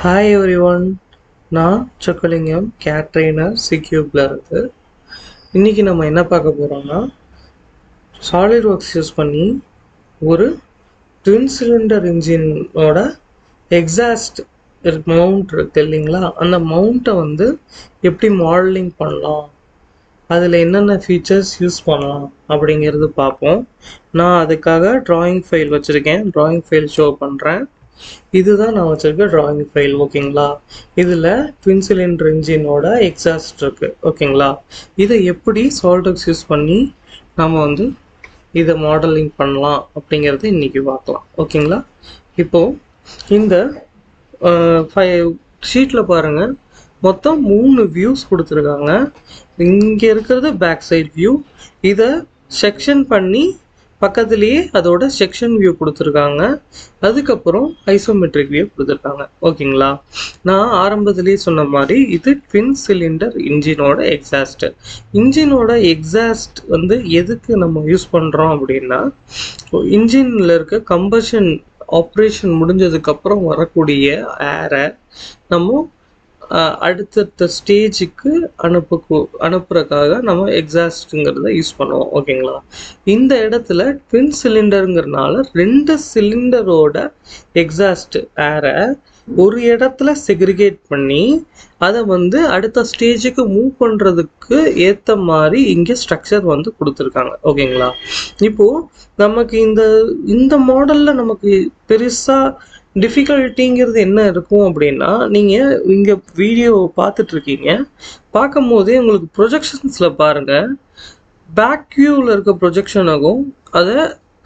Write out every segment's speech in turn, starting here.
Hi every one. நான் Chockalingam gate trainer சிக்யூப்ல இருக்கு. இன்னைக்கு நம்ம என்ன பார்க்க போறோம்னா, சாலிட் ஒர்க்ஸ் யூஸ் பண்ணி ஒரு ட்வின் சிலிண்டர் இன்ஜினோட எக்ஸாஸ்ட் மவுண்ட் இருக்கு இல்லைங்களா, அந்த மவுண்ட்டை வந்து எப்படி மாடலிங் பண்ணலாம், அதில் என்னென்ன ஃபீச்சர்ஸ் யூஸ் பண்ணலாம் அப்படிங்கிறது பார்ப்போம். நான் அதுக்காக ட்ராயிங் ஃபைல் வச்சுருக்கேன். ட்ராயிங் ஃபைல் ஷோ பண்ணுறேன். இதுதான் நான் வச்சிருக்க டிராயிங் ஃபைல். ஓகேங்களா, இதில் ட்வின் சிலிண்டர் இன்ஜினோட எக்ஸாஸ்ட் இருக்கு. ஓகேங்களா, இதை எப்படி சால்டெக்ஸ் யூஸ் பண்ணி நம்ம வந்து இதை மாடலிங் பண்ணலாம் அப்படிங்கிறத இன்னைக்கு பார்க்கலாம். ஓகேங்களா, இப்போ இந்த ஷீட்டில் பாருங்கள், மொத்தம் 3 வியூஸ் கொடுத்துருக்காங்க. இங்கே இருக்கிறது பேக் சைட் வியூ. இதை செக்ஷன் பண்ணி பக்கத்துலேயே அதோட செக்ஷன் வியூ கொடுத்துருக்காங்க. அதுக்கப்புறம் ஐசோமெட்ரிக் வியூ கொடுத்துருக்காங்க. ஓகேங்களா, நான் ஆரம்பத்திலேயே சொன்ன மாதிரி இது ட்வின் சிலிண்டர் இன்ஜினோட எக்ஸாஸ்ட். இன்ஜினோட எக்ஸாஸ்ட் வந்து எதுக்கு நம்ம யூஸ் பண்ணுறோம் அப்படின்னா, இன்ஜினில் இருக்க கம்பஷன் ஆப்ரேஷன் முடிஞ்சதுக்கப்புறம் வரக்கூடிய ஏரை நம்ம அடுத்தடுத்த ஸ்டேஜுக்கு அனுப்புறதுக்காக நம்ம எக்ஸாஸ்ட்டுங்கிறத யூஸ் பண்ணுவோம். ஓகேங்களா, இந்த இடத்துல ட்வின் சிலிண்டருங்கிறதுனால 2 சிலிண்டரோட எக்ஸாஸ்ட் ஏரை ஒரு இடத்துல செக்ரிகேட் பண்ணி அதை வந்து அடுத்த ஸ்டேஜுக்கு மூவ் பண்ணுறதுக்கு ஏற்ற மாதிரி இங்கே ஸ்ட்ரக்சர் வந்து கொடுத்துருக்காங்க. ஓகேங்களா, இப்போது நமக்கு இந்த மாடலில் நமக்கு பெருசாக டிஃபிகல்ட்டிங்கிறது என்ன இருக்கும் அப்படின்னா, நீங்கள் இங்கே வீடியோ பார்த்துட்ருக்கீங்க, பார்க்கும் போதே உங்களுக்கு ப்ரொஜெக்ஷன்ஸில் பாருங்கள், பேக் வியூவில் இருக்க ப்ரொஜெக்ஷனுக்கும் அதை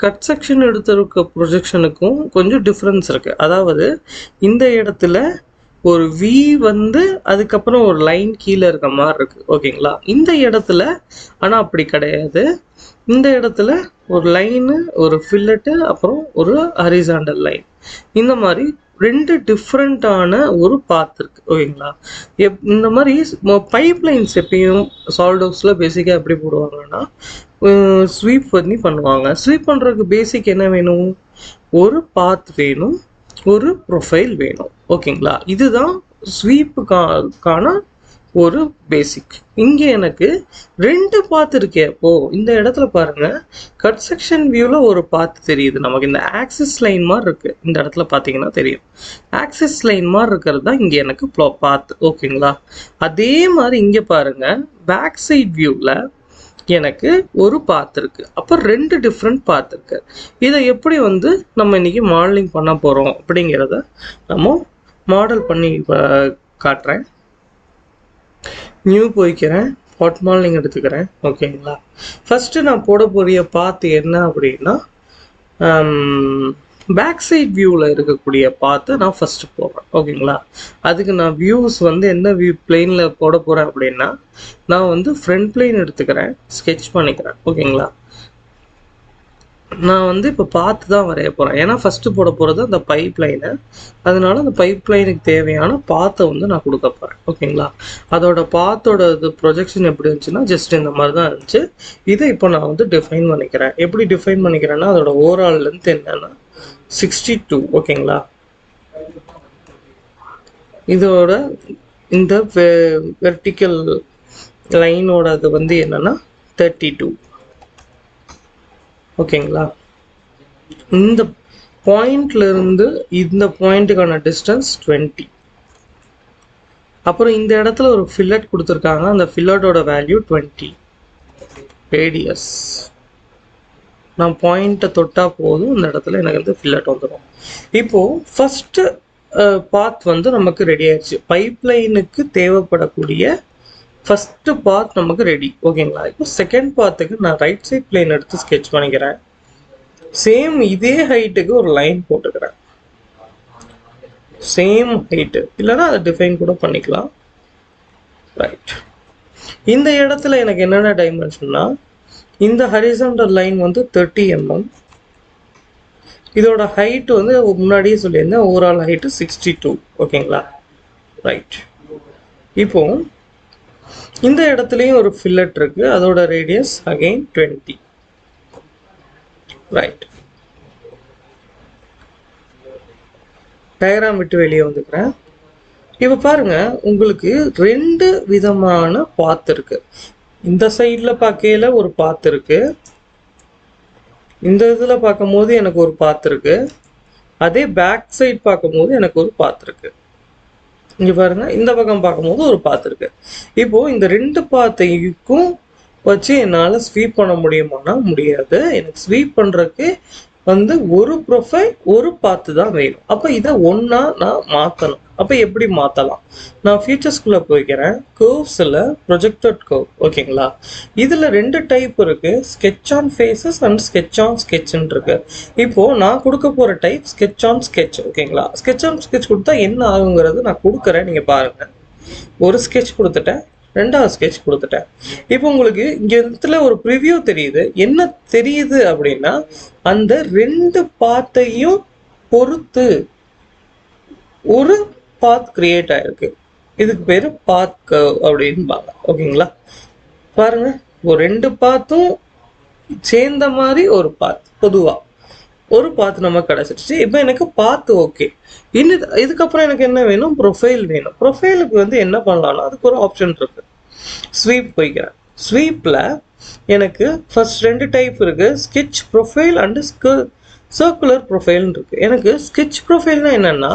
கட் செக்ஷன் எடுத்திருக்க ப்ரொஜெக்ஷனுக்கும் கொஞ்சம் டிஃப்ரென்ஸ் இருக்குது. அதாவது இந்த இடத்துல ஒரு வி வந்து அதுக்கப்புறம் ஒரு லைன் கீழே இருக்க மாதிரி இருக்குது. ஓகேங்களா, இந்த இடத்துல ஆனால் அப்படி கிடையாது. இந்த இடத்துல ஒரு லைனு, ஒரு ஃபில்லட்டு, அப்புறம் ஒரு ஹரிசாண்டல் லைன், இந்த மாதிரி 2 டிஃப்ரெண்ட்டான ஒரு பாத் இருக்குது. ஓகேங்களா, இந்த மாதிரி பைப் லைன்ஸ் எப்பயும் சால்டோக்ஸில் பேசிக்காக எப்படி போடுவாங்கன்னா, ஸ்வீப் பண்ணி பண்ணுவாங்க. ஸ்வீப் பண்ணுறதுக்கு பேசிக் என்ன வேணும், ஒரு பாத் வேணும், ஒரு ப்ரொஃபைல் வேணும். ஓகேங்களா, இதுதான் ஸ்வீப்புக்கான ஒரு பேசிக். இங்கே எனக்கு 2 பாத் இருக்கே. இந்த இடத்துல பாருங்க, கட் செக்ஷன் வியூவில் ஒரு பாத் தெரியுது நமக்கு. இந்த ஆக்சிஸ் லைன் மாதிரி இருக்கு. இந்த இடத்துல பார்த்தீங்கன்னா தெரியும், ஆக்சிஸ் லைன் மாதிரி இருக்கிறது தான் இங்கே எனக்கு பாத். ஓகேங்களா, அதே மாதிரி இங்கே பாருங்க, பேக் சைட் வியூவில் எனக்கு ஒரு பாத் இருக்கு. அப்போ 2 டிஃப்ரெண்ட் பாத் இருக்கு. இதை எப்படி வந்து நம்ம இன்னைக்கு மாடலிங் பண்ண போறோம் அப்படிங்கிறத நம்ம மாடல் பண்ணி காட்டுறேன். நியூ போய்க்கிறேன், பாட் மாடலிங் எடுத்துக்கிறேன். ஓகேங்களா, ஃபர்ஸ்ட் நான் போட போறிய பாத் என்ன அப்படின்னா, பேக் சைட் வியூவில் இருக்கக்கூடிய பாத்தை நான் ஃபஸ்ட்டு போடுறேன். ஓகேங்களா, அதுக்கு நான் வியூஸ் வந்து எந்த வியூ பிளெயினில் போட போகிறேன் அப்படின்னா, நான் வந்து ஃப்ரண்ட் பிளெயின் எடுத்துக்கிறேன், ஸ்கெட்ச் பண்ணிக்கிறேன். ஓகேங்களா, நான் வந்து இப்போ பார்த்து தான் வரைய போகிறேன். ஏன்னா ஃபஸ்ட்டு போட போகிறது அந்த பைப் லைனு. அதனால அந்த பைப் லைனுக்கு தேவையான பாத்தை வந்து நான் கொடுக்க போகிறேன். ஓகேங்களா, அதோட பாத்தோட இது ப்ரொஜெக்ஷன் எப்படி இருந்துச்சுன்னா ஜஸ்ட் இந்த மாதிரி தான் இருந்துச்சு. இதை இப்போ நான் வந்து டிஃபைன் பண்ணிக்கிறேன். எப்படி டிஃபைன் பண்ணிக்கிறேன்னா, அதோட ஓவரால் லென்த் என்னன்னா 62. ஓகேங்களா, இதோட இந்த வெர்டிக்கல் லைனோட அது வந்து என்னன்னா 32. ஓகேங்களா, இந்த பாயிண்ட்ல இருந்து இந்த பாயிண்ட்டுக்கான டிஸ்டன்ஸ் 20. அப்புறம் இந்த இடத்துல ஒரு ஃபில்லட் கொடுத்துருக்காங்க. அந்த ஃபில்லட்டோட வேல்யூ 20. ரேடியஸ் நான் பாயிண்ட்டை தொட்டா போதும், இந்த இடத்துல எனக்கு வந்து ஃபில்லட் வந்துடும். இப்போ ஃபர்ஸ்ட் பாத் வந்து நமக்கு ரெடி ஆயிடுச்சு. பைப் லைனுக்கு தேவைப்படக்கூடிய ஃபர்ஸ்ட் பாத் நமக்கு ரெடி. ஓகேங்களா, இப்போ செகண்ட் பாத்துக்கு நான் ரைட் சைட் பிளேன் எடுத்து ஸ்கெட்ச் பண்ணிக்கிறேன். சேம் இதே ஹைட்டுக்கு ஒரு லைன் போட்டுக்கிறேன். சேம் ஹைட்டு இல்லைன்னா அதை டிஃபைன் கூட பண்ணிக்கலாம். ரைட், இந்த இடத்துல எனக்கு என்னென்ன டைமென்ஷன்னா, இந்த ஹரிசாண்டல் லைன் வந்து 30 mm. இதோட ஹைட் வந்து முன்னாடியே சொல்லியிருந்தேன், ஓவரால் ஹைட்டு 62. ஓகேங்களா, ரைட். இப்போ இந்த இடத்துலையும் ஒரு ஃபில்லட் இருக்கு, அதோட ரேடியஸ் அகைன் 20. ரைட், டயக்ராம் விட்டு வெளியே வந்துக்கிறேன். இப்போ பாருங்க, உங்களுக்கு 2 விதமான பாத் இருக்கு. இந்த சைடுல பார்க்கையில ஒரு பாத் இருக்கு. இந்த இதுல பார்க்கும்போது எனக்கு ஒரு பாத் இருக்கு. அதே பேக் சைடு பார்க்கும்போது எனக்கு ஒரு பாத் இருக்கு. இங்க பாருங்க, இந்த பக்கம் பார்க்கும்போது ஒரு பாத் இருக்கு. இப்போ இந்த 2 பாத்தையும் வச்சு என்னால் ஸ்வீப் பண்ண முடியுமானா முடியாது. எனக்கு ஸ்வீப் பண்ணுறதுக்கு வந்து ஒரு ப்ரொஃபைல் ஒரு பாத்து தான் வேணும். அப்போ இதை ஒன்றா நான் மாற்றணும். அப்போ எப்படி மாற்றலாம்? நான் ஃபீச்சர்ஸ்குள்ளே போய்க்கிறேன். கர்வ்ஸில் ப்ரொஜெக்டட் கர்வ், ஓகேங்களா? இதில் 2 டைப் இருக்குது, sketch on faces and sketch on ஸ்கெட்ச்ன்னு இருக்கு. இப்போது நான் கொடுக்க போகிற டைப் ஸ்கெட்ச் ஆன் ஸ்கெட்ச், ஓகேங்களா? ஸ்கெட்ச் ஆன் ஸ்கெட்ச் கொடுத்தா என்ன ஆகுங்கிறது நான் கொடுக்குறேன், நீங்கள் பாருங்கள். ஒரு ஸ்கெட்ச் கொடுத்துட்டேன், 2வது ஸ்கெட்ச் கொடுத்துட்டேன். இப்போ உங்களுக்கு இங்க இடத்துல ஒரு ப்ரிவியூ தெரியுது. என்ன தெரியுது அப்படின்னா, அந்த 2 பாத்தையும் பொறுத்து ஒரு பாத் கிரியேட் ஆயிருக்கு. இதுக்கு பேரு பாத் கர்வ் அப்படின்பாங்க, ஓகேங்களா? பாருங்க, ஒரு 2 பாத்தும் சேர்ந்த மாதிரி ஒரு பாத், பொதுவா ஒரு பாத் நமக்கு கிடைச்சிருச்சு. இப்போ எனக்கு பாத் ஓகே. இன்னும் இதுக்கப்புறம் எனக்கு என்ன வேணும்? ப்ரொஃபைல் வேணும். ப்ரொஃபைலுக்கு வந்து என்ன பண்ணலாம்னா, அதுக்கு ஒரு ஆப்ஷன் இருக்கு. ஸ்வீப் போய்க்கிறேன். ஸ்வீப்பில் எனக்கு ஃபர்ஸ்ட் 2 டைப் இருக்கு, ஸ்கெட்ச் ப்ரொஃபைல் அண்டு சர்க்குலர் ப்ரொஃபைல்னு இருக்கு. எனக்கு ஸ்கெட்ச் ப்ரொஃபைல்னா என்னன்னா,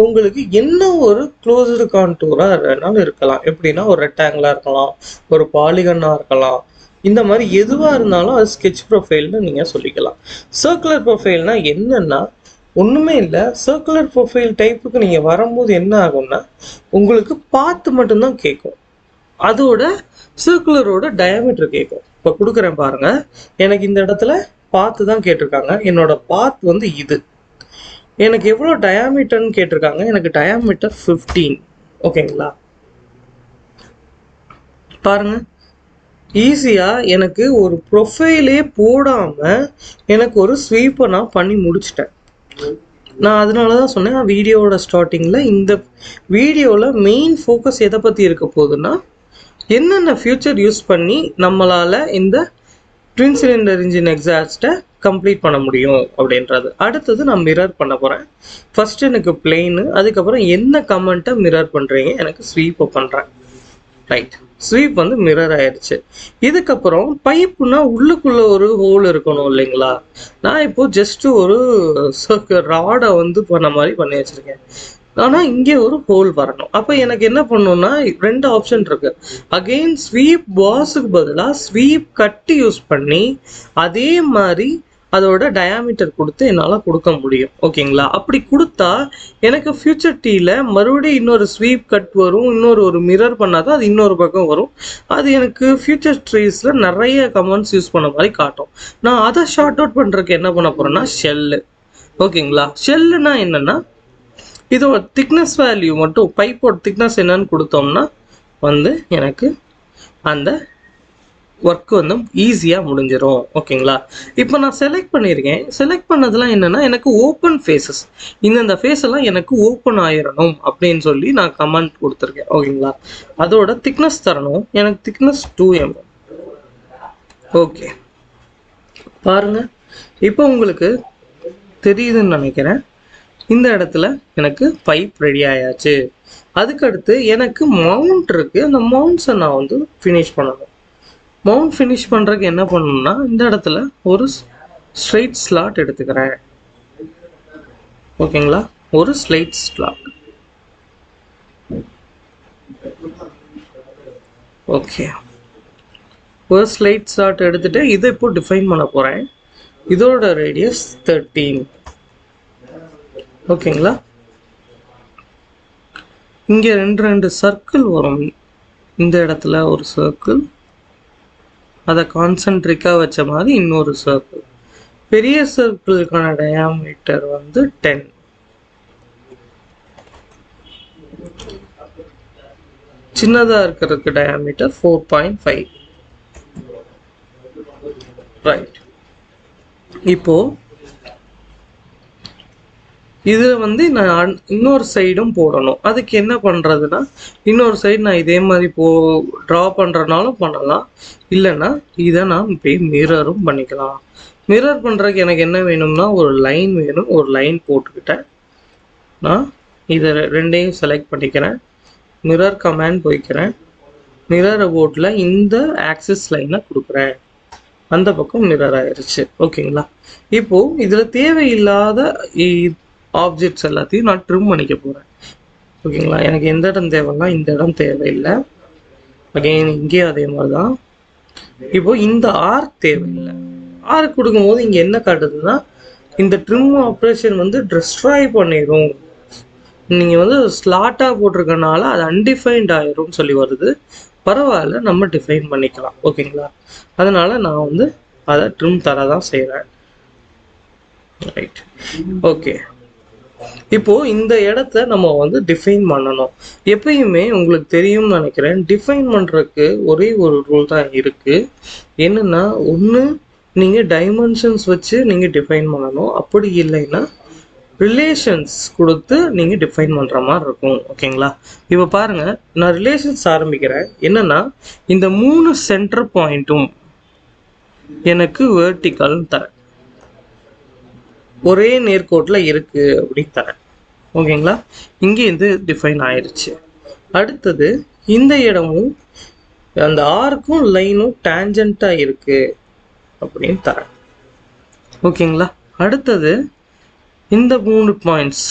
உங்களுக்கு என்ன ஒரு க்ளோஸ்டு கான்டூராக வேணாலும் இருக்கலாம். எப்படின்னா, ஒரு ரெக்டாங்கிளாக இருக்கலாம், ஒரு பாலிகனாக இருக்கலாம். இந்த மாதிரி எதுவாக இருந்தாலும் அது ஸ்கெட்ச் ப்ரொஃபைல்னு நீங்கள் சொல்லிக்கலாம். சர்க்குலர் ப்ரொஃபைல்னா என்னன்னா, ஒன்றுமே இல்லை. சர்க்குலர் ப்ரொஃபைல் டைப்புக்கு நீங்கள் வரும்போது என்ன ஆகும்னா, உங்களுக்கு பாத்து மட்டும்தான் கேட்கும். அதோட சர்க்குலரோட டயாமீட்டர் கேட்கும். இப்போ கொடுக்குறேன் பாருங்க, எனக்கு இந்த இடத்துல பாத்து தான் கேட்டிருக்காங்க. என்னோட பாத் வந்து இது. எனக்கு எவ்வளோ டயாமீட்டர்னு கேட்டிருக்காங்க. எனக்கு டயாமீட்டர் 15, ஓகேங்களா? பாருங்க, ஈஸியாக எனக்கு ஒரு ப்ரொஃபைலே போடாமல் எனக்கு ஒரு ஸ்வீப்பை நான் பண்ணி முடிச்சிட்டேன். நான் அதனால தான் சொன்னேன், வீடியோவோட ஸ்டார்டிங்கில் இந்த வீடியோவில் மெயின் ஃபோக்கஸ் எதை பற்றி இருக்க போகுதுன்னா, என்னென்ன ஃபியூச்சர் யூஸ் பண்ணி நம்மளால் இந்த ட்வின் சிலிண்டர் இன்ஜின் எக்ஸாஸ்ட்டை கம்ப்ளீட் பண்ண முடியும் அப்படின்றது. அடுத்தது நான் மிரர் பண்ண போகிறேன். ஃபஸ்ட்டு எனக்கு பிளெயினு, அதுக்கப்புறம் என்ன கமெண்ட்டை மிரர் பண்ணுறீங்க, எனக்கு ஸ்வீப்பை பண்ணுறேன். ரைட், ஸ்வீப் வந்து மிரர் ஆயிடுச்சு. இதுக்கப்புறம் பைப்புனா உள்ளுக்குள்ளே ஒரு ஹோல் இருக்கணும் இல்லைங்களா? நான் இப்போது ஜஸ்ட்டு ஒரு ராடை வந்து பண்ண மாதிரி பண்ணி வச்சுருக்கேன். ஆனால் இங்கே ஒரு ஹோல் வரணும். அப்போ எனக்கு என்ன பண்ணணும்னா, 2 ஆப்ஷன் இருக்கு. அகெயின் ஸ்வீப் பாஸுக்கு பதிலாக ஸ்வீப் கட்டு யூஸ் பண்ணி அதே மாதிரி அதோட டயாமீட்டர் கொடுத்து என்னால் கொடுக்க முடியும், ஓகேங்களா? அப்படி கொடுத்தா எனக்கு ஃபியூச்சர் டீயில் மறுபடியும் இன்னொரு ஸ்வீப் கட் வரும், ஒரு மிரர் பண்ணாதான் அது இன்னொரு பக்கம் வரும். அது எனக்கு ஃபியூச்சர் ட்ரீஸில் நிறைய கமெண்ட்ஸ் யூஸ் பண்ண மாதிரி காட்டும். நான் அதை ஷார்ட் அவுட் பண்ணுறதுக்கு என்ன பண்ண போகிறேன்னா, ஷெல்லு, ஓகேங்களா? ஷெல்லுனா என்னென்னா, இதோட திக்னஸ் வேல்யூ மட்டும், பைப்போட திக்னஸ் என்னன்னு கொடுத்தோம்னா வந்து எனக்கு அந்த ஒர்க் வந்து ஈஸியாக முடிஞ்சிடும், ஓகேங்களா? இப்போ நான் செலக்ட் பண்ணியிருக்கேன். செலக்ட் பண்ணதெல்லாம் என்னென்னா, எனக்கு ஓப்பன் ஃபேஸஸ், இந்த ஃபேஸ் எல்லாம் எனக்கு ஓப்பன் ஆயிடணும் அப்படின்னு சொல்லி நான் கமெண்ட் கொடுத்துருக்கேன், ஓகேங்களா? அதோட திக்னஸ் தரணும். எனக்கு திக்னஸ் 2 mm. ஓகே, பாருங்க, இப்போ உங்களுக்கு தெரியுதுன்னு நினைக்கிறேன். இந்த இடத்துல எனக்கு பைப் ரெடி ஆயாச்சு. அதுக்கடுத்து எனக்கு மவுண்ட் இருக்கு. அந்த மவுண்ட்ஸை நான் வந்து ஃபினிஷ் பண்ணணும். மவுண்ட் ஃபினிஷ் பண்ணுறதுக்கு என்ன பண்ணணும்னா, இந்த இடத்துல ஒரு ஸ்ட்ரைட் ஸ்லாட் எடுத்துக்கிறேன், ஓகேங்களா? ஒரு ஸ்ட்ரைட் ஸ்லாட். ஓகே, ஒரு ஸ்லைட் ஸ்லாட் எடுத்துட்டு இதை இப்போ டிஃபைன் பண்ண போகிறேன். இதோட ரேடியஸ் 13, ஓகேங்களா? இங்கே 2 சர்க்கிள் வரும். இந்த இடத்துல ஒரு சர்க்கிள், அதை கான்சென்ட்ரிக்காக வச்ச மாதிரி இன்னொரு சர்க்கிள். பெரிய சர்க்கிளுக்கான டயாமீட்டர் வந்து 10. சின்னதாக இருக்கிறதுக்கு டயாமீட்டர் 4.5. ரைட், இப்போ இதில் வந்து நான் இன்னொரு சைடும் போடணும். அதுக்கு என்ன பண்ணுறதுன்னா, இன்னொரு சைடு நான் இதே மாதிரி ட்ரா பண்ணுறனாலும் பண்ணலாம், இல்லைன்னா இதை நான் போய் மிரரும் பண்ணிக்கலாம். மிரர் பண்ணுறதுக்கு எனக்கு என்ன வேணும்னா, ஒரு லைன் வேணும். ஒரு லைன் போட்டுக்கிட்டேன். நான் இதை 2ஐயும் செலக்ட் பண்ணிக்கிறேன். மிரர் கமாண்ட் போய்க்கிறேன். மிரர் அபவுட்ல இந்த ஆக்சிஸ் லைனை கொடுக்குறேன். அந்த பக்கம் மிரர் ஆயிருச்சு. ஓகேங்களா? இப்போ இதுல தேவையில்லாத ஆப்ஜெக்ட்ஸ் எல்லாத்தையும் நான் ட்ரிம் பண்ணிக்க போறேன். ஓகேங்களா? எனக்கு எந்த இடம் தேவைன்னா இந்த இடம் தேவையில்லை. அகைன் இங்கேயும் அதே மாதிரி தான். இப்போ இந்த ஆர்க் தேவையில்லை. ஆர்க் கொடுக்கும்போது இங்க என்ன காட்டுதுன்னா இந்த ட்ரிம் ஆப்ரேஷன் வந்து டிஸ்ட்ராய் பண்ணிடும். நீங்க வந்து ஸ்லாட்டா போட்டிருக்கனால அது அன்டிஃபைன்ட் ஆயிரும் சொல்லி வருது. பரவாயில்ல, நம்ம டிஃபைன் பண்ணிக்கலாம். ஓகேங்களா? அதனால நான் வந்து அதை ட்ரிம் தர தான் செய்கிறேன். Right, okay. இப்போ இந்த இடத்த நம்ம வந்து டிஃபைன் பண்ணணும். எப்பயுமே உங்களுக்கு தெரியும்னு நினைக்கிறேன், டிஃபைன் பண்றதுக்கு ஒரே ஒரு ரூல் தான் இருக்கு. என்னன்னா, ஒன்று நீங்க டைமென்ஷன்ஸ் வச்சு நீங்க டிஃபைன் பண்ணணும். அப்படி இல்லைன்னா ரிலேஷன்ஸ் கொடுத்து நீங்க டிஃபைன் பண்ற மாதிரி இருக்கும். ஓகேங்களா? இப்போ பாருங்க, நான் ரிலேஷன்ஸ் ஆரம்பிக்கிறேன். என்னன்னா, இந்த 3 சென்டர் பாயிண்ட்டும் எனக்கு வெர்டிக்கல் தரேன். ஒரே நேர்கோட்டில் இருக்கு அப்படின்னு தரேன். ஓகேங்களா? இங்கே இது டிஃபைன் ஆயிடுச்சு. அடுத்தது இந்த இடமும் அந்த ஆர்க்கும் லைனும் டேஞ்சண்டா இருக்கு அப்படின்னு தரேன். ஓகேங்களா? அடுத்தது இந்த 3 பாயிண்ட்ஸ்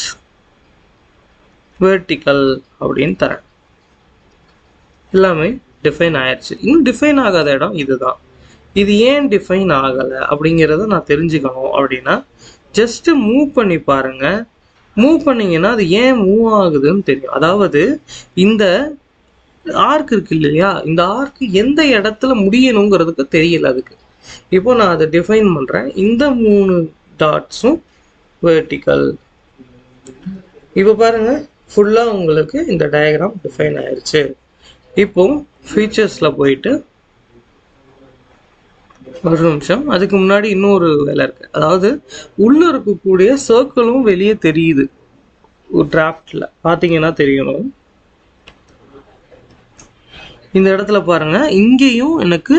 வெர்டிக்கல் அப்படின்னு தரேன். எல்லாமே டிஃபைன் ஆயிடுச்சு. இன்னும் டிஃபைன் ஆகாத இடம் இதுதான். இது ஏன் டிஃபைன் ஆகலை அப்படிங்கிறத நான் தெரிஞ்சுக்கணும். அப்படின்னா ஜஸ்ட் மூவ் பண்ணி பாருங்க. மூவ் பண்ணீங்கன்னா அது ஏன் மூவ் ஆகுதுன்னு தெரியும். அதாவது இந்த ஆர்க் இருக்கு இல்லையா, இந்த ஆர்க் எந்த இடத்துல முடியணுங்கிறதுக்கு தெரியல அதுக்கு. இப்போ நான் அதை டிஃபைன் பண்றேன். இந்த 3 டாட்ஸும் வெர்டிக்கல். இப்போ பாருங்க, ஃபுல்லா உங்களுக்கு இந்த டயக்ராம் டிஃபைன் ஆயிடுச்சு. இப்போ ஃபீச்சர்ஸ்ல போயிட்டு ஒரு நிமிஷம், அதுக்கு முன்னாடி இன்னொரு வேலை இருக்கு. அதாவது உள்ள இருக்கக்கூடிய சர்க்கிளும் வெளியே தெரியுது. ஒரு டிராஃப்ட்ல பாத்தீங்கன்னா தெரியணும். இந்த இடத்துல பாருங்க, இங்கேயும் எனக்கு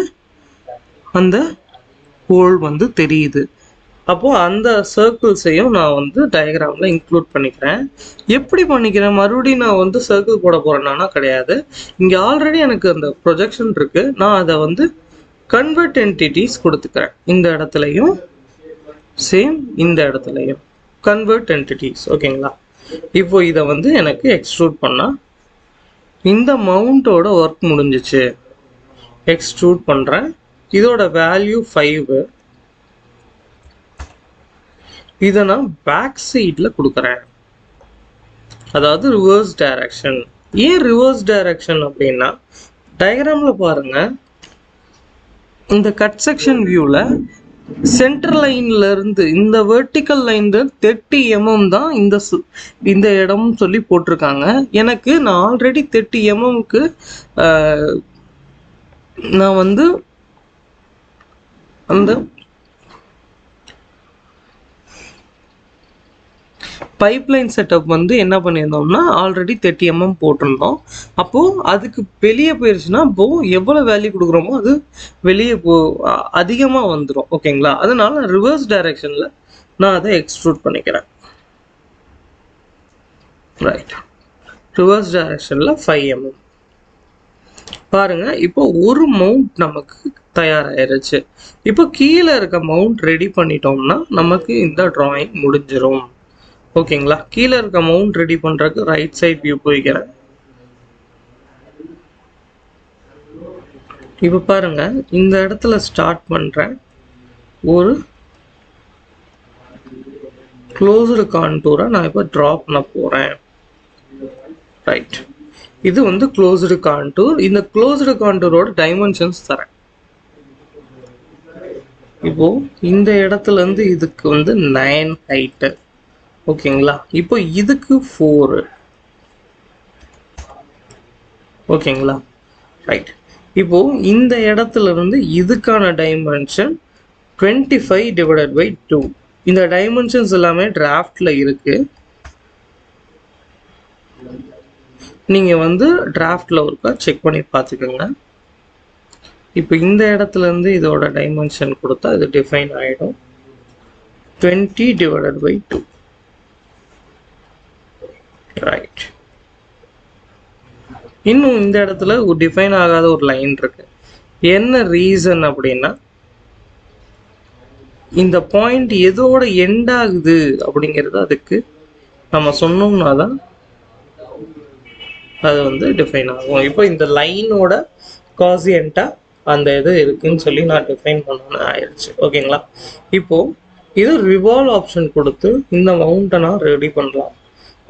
அந்த ஹோல் வந்து தெரியுது. அப்போ அந்த சர்க்கிள்ஸையும் நான் வந்து டயக்ராம்ல இன்க்ளூட் பண்ணிக்கிறேன். எப்படி பண்ணிக்கிறேன்? மறுபடியும் நான் வந்து சர்க்கிள் போட போறேன்னா கிடையாது. இங்க ஆல்ரெடி எனக்கு அந்த ப்ரொஜெக்ஷன் இருக்கு. நான் அதை வந்து கன்வெர்ட் என்டிட்டிஸ் கொடுத்துக்கிறேன். இந்த இடத்துலையும் சேம், இந்த இடத்துலையும் கன்வெர்ட் என்டிட்டிஸ். ஓகேங்களா? இப்போ இதை வந்து எனக்கு எக்ஸ்ட்ரூட் பண்ணா இந்த மவுண்டோட ஒர்க் முடிஞ்சிச்சு. எக்ஸ்ட்ரூட் பண்றேன். இதோட வேல்யூ 5. இதை நான் பேக் சைட்ல கொடுக்குறேன். அதாவது ரிவர்ஸ் டைரக்ஷன். ஏன் ரிவர்ஸ் டைரக்ஷன் அப்படின்னா, டயக்ராம்ல பாருங்க, இந்த கட் செக்ஷன் வியூல சென்டர் லைன்ல இருந்து இந்த வெர்டிக்கல் லைன்ல 30 mm தான் இந்த இடம் சொல்லி போட்டிருக்காங்க. எனக்கு நான் ஆல்ரெடி 30 mmக்கு நான் வந்து அந்த பைப்லைன் செட்டப் வந்து என்ன பண்ணியிருந்தோம்னா ஆல்ரெடி 30 mm போட்டிருந்தோம். அப்போ அதுக்கு வெளியே போயிருச்சுன்னா இப்போ எவ்வளவு வேல்யூ கொடுக்குறோமோ அது வெளியே அதிகமாக வந்துடும். ஓகேங்களா? அதனால ரிவர்ஸ் டைரக்ஷன்ல நான் அதை எக்ஸ்ட்ரூட் பண்ணிக்கிறேன். ரைட், ரிவர்ஸ் டைரக்ஷன்ல 5 mm. பாருங்க, இப்போ ஒரு மவுண்ட் நமக்கு தயாராயிருச்சு. இப்போ கீழே இருக்க மவுண்ட் ரெடி பண்ணிட்டோம்னா நமக்கு இந்த டிராயிங் முடிஞ்சிடும். ஓகேங்களா? கீழே இருக்க மவுண்ட் ரெடி பண்றதுக்கு ரைட் சைட் வியூ போய்க்கிறேன். இப்போ பாருங்க, இந்த இடத்துல ஸ்டார்ட் பண்றேன். ஒரு க்ளோஸ்டு கான்டூரை நான் இப்போ டிரா பண்ண போறேன். ரைட், இது வந்து க்ளோஸ்டு கான்டூர். இந்த க்ளோஸ்டு கான்டூரோட டைமென்ஷன்ஸ் தரேன். இப்போ இந்த இடத்துல இருந்து இதுக்கு வந்து 9 ஹைட்டு. ஓகேங்களா? இப்போ இதுக்கு 4. ஓகேங்களா? ரைட், இப்போ இந்த இடத்துல இருந்து இதுக்கான டைமென்ஷன் 25/2. இந்த டைமென்ஷன்ஸ் எல்லாமே டிராஃப்ட்ல இருக்கு. நீங்க வந்து டிராஃப்ட்ல ஒருக்கா செக் பண்ணி பார்த்துக்கோங்க. இப்போ இந்த இடத்துல இருந்து இதோட டைமென்ஷன் கொடுத்தா இது டிஃபைன் ஆயிடும். 20/2. ரைட், இன்னும் இந்த இடத்துல ஒரு டிஃபைன் ஆகாத ஒரு லைன் இருக்கு. என்ன ரீசன் அப்படின்னா, இந்த பாயிண்ட் எதோட எண்ட் ஆகுது அப்படிங்கிறது அதுக்கு நம்ம சொன்னோம்னா தான் அது வந்து டிஃபைன் ஆகும். இப்போ இந்த லைனோட காசியன்ட்டா அந்த இது இருக்குன்னு சொல்லி நான் டிஃபைன் பண்ணணும்னு ஆயிடுச்சு. ஓகேங்களா? இப்போ இது ரிவால்வ் ஆப்ஷன் கொடுத்து இந்த மவுண்ட்டை நான் ரெடி பண்ணலாம்.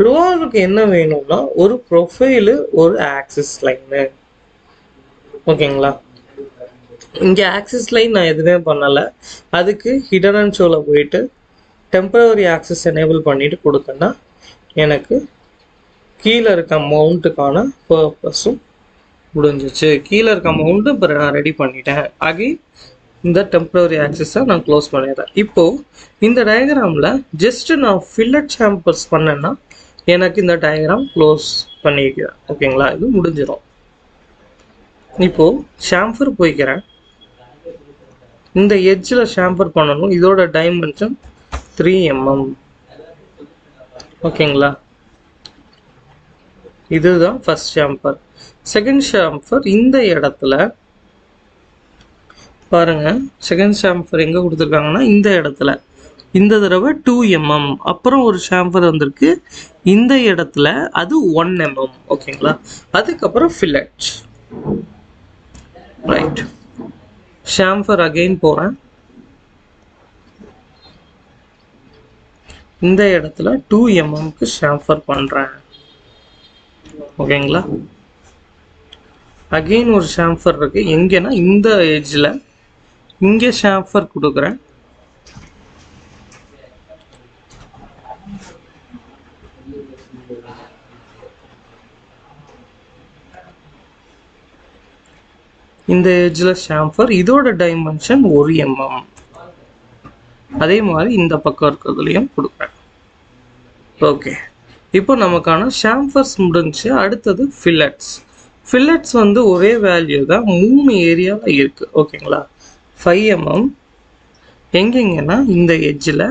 ரிவால்வுக்கு என்ன வேணும்னா ஒரு ப்ரொஃபைலு, ஒரு ஆக்சிஸ் லைனு. ஓகேங்களா? இங்கே ஆக்சிஸ் லைன் நான் எதுவுமே பண்ணலை. அதுக்கு ஹிடன் அண்ட் ஷோவில் போயிட்டு டெம்பரரி ஆக்சிஸ் எனேபிள் பண்ணிட்டு கொடுத்தேன்னா எனக்கு கீழே இருக்க மவுண்ட்டுக்கான பர்பஸும் முடிஞ்சிச்சு. கீழே இருக்க மவுண்ட்டு இப்போ நான் ரெடி பண்ணிட்டேன். அகைன் இந்த டெம்பரரி ஆக்சிஸை நான் க்ளோஸ் பண்ணிடுறேன். இப்போது இந்த டயக்ராமில் ஜஸ்ட்டு நான் ஃபில்லட் சாம்பர்ஸ் பண்ணேன்னா எனக்கு இந்த டயக்ராம் க்ளோஸ் பண்ணிக்கிறேன். ஓகேங்களா? இது முடிஞ்சிடும். இப்போது ஷாம்பர் போய்க்கிறேன். இந்த எட்ஜில் ஷாம்பர் பண்ணணும். இதோட டைமென்ஷன் 3 mm. ஓகேங்களா? இதுதான் ஃபர்ஸ்ட் ஷாம்பர். செகண்ட் ஷாம்பர் இந்த இடத்துல பாருங்க. செகண்ட் ஷாம்பர் எங்கே கொடுத்துருக்காங்கன்னா இந்த இடத்துல இந்த தடவை 2 mm. அப்புறம் ஒரு ஷாம்பர் வந்திருக்கு இந்த இடத்துல, அது 1 mm. ஓகேங்களா? அதுக்கப்புறம் ஃபில்லட். ரைட். ஷாம்பர் அகைன் போகிறேன். இந்த இடத்துல 2 mmக்கு ஷாம்பர் பண்ணுறேன். ஓகேங்களா? அகெயின் ஒரு ஷாம்பர் இருக்கு. எங்கன்னா இந்த எட்ஜில் இங்கே ஷாம்பர் கொடுக்குறேன். இந்த எட்ஜில் ஷாம்பர், இதோட டைமென்ஷன் 1 mm. அதே மாதிரி இந்த பக்கம் இருக்கிறதுலையும் கொடுக்குறேன். ஓகே, இப்போ நமக்கான ஷாம்பர்ஸ் முடிஞ்சு. அடுத்தது ஃபில்லட்ஸ். ஃபில்லட்ஸ் வந்து ஒரே வேல்யூ தான் 3 ஏரியாவில் இருக்குது. ஓகேங்களா? 5 mm எங்கெங்கன்னா இந்த எட்ஜில்,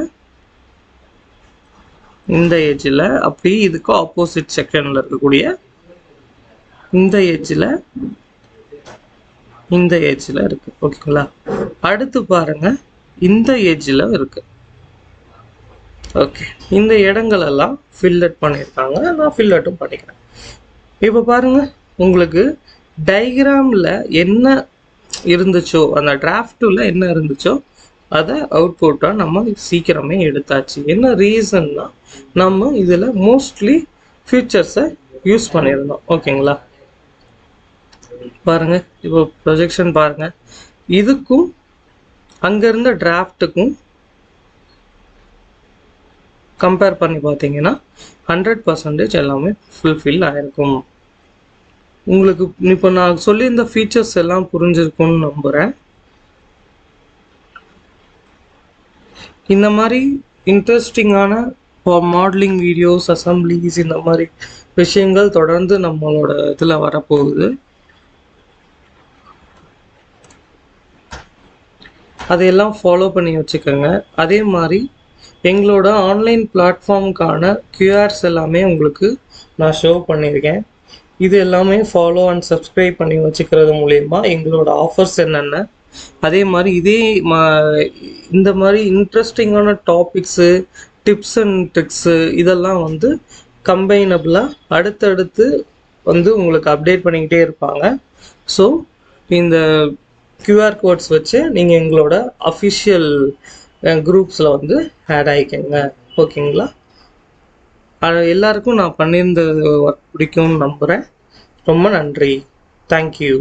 இந்த எட்ஜில், அப்படி இதுக்கு ஆப்போசிட் செக்ஷனில் இருக்கக்கூடிய இந்த எட்ஜில், இந்த எட்ஜில் இருக்குது. ஓகேங்களா? அடுத்து பாருங்கள், இந்த எட்ஜில் இருக்குது. ஓகே, இந்த இடங்களெல்லாம் ஃபில்லட் பண்ணியிருக்காங்க. நான் ஃபில்லட்டும் பண்ணிக்கிறேன். இப்போ பாருங்கள், உங்களுக்கு டயக்ராமில் என்ன இருந்துச்சோ, அந்த டிராஃப்டில் என்ன இருந்துச்சோ அதை அவுட்புட்டாக நம்ம சீக்கிரமே எடுத்தாச்சு. என்ன ரீசன்னா, நம்ம இதில் மோஸ்ட்லி ஃபீச்சர்ஸை யூஸ் பண்ணியிருந்தோம். ஓகேங்களா? பாருங்கள், இப்போ ப்ரொஜெக்ஷன் பாருங்கள். இதுக்கும் அங்கே இருந்த டிராஃப்ட்டுக்கும் கம்பேர் பண்ணி பார்த்தீங்கன்னா 100% எல்லாமே ஃபுல்ஃபில் ஆகிருக்கும். உங்களுக்கு இப்போ நான் சொல்லியிருந்த ஃபீச்சர்ஸ் எல்லாம் புரிஞ்சிருக்கும்னு நம்புகிறேன். இந்த மாதிரி இன்ட்ரெஸ்டிங்கான மாடலிங் வீடியோஸ், அசம்பிளிஸ், இந்த மாதிரி விஷயங்கள் தொடர்ந்து நம்மளோட இதில் வரப்போகுது. அதையெல்லாம் ஃபாலோ பண்ணி வச்சுக்கோங்க. அதே மாதிரி எங்களோட ஆன்லைன் பிளாட்ஃபார்முக்கான QRs எல்லாமே உங்களுக்கு நான் ஷோ பண்ணியிருக்கேன். இது எல்லாமே ஃபாலோ அண்ட் சப்ஸ்கிரைப் பண்ணி வச்சுக்கிறது மூலயமா எங்களோட ஆஃபர்ஸ் என்னென்ன, அதே மாதிரி இந்த மாதிரி இன்ட்ரெஸ்டிங்கான டாபிக்ஸு, டிப்ஸ் அண்ட் ட்ரிக்ஸு இதெல்லாம் வந்து கம்பைனபிளாக அடுத்தடுத்து வந்து உங்களுக்கு அப்டேட் பண்ணிக்கிட்டே இருப்பாங்க. ஸோ இந்த QR கோட்ஸ் வச்சு நீங்கள் எங்களோட அஃபிஷியல் குரூப்ஸில் வந்து ஆட் ஆகிக்கங்க. ஓகேங்களா? எல்லாருக்கும் நான் பண்ணியிருந்த ஒர்க் பிடிக்கும்னு நம்புகிறேன். ரொம்ப நன்றி. தேங்க்யூ.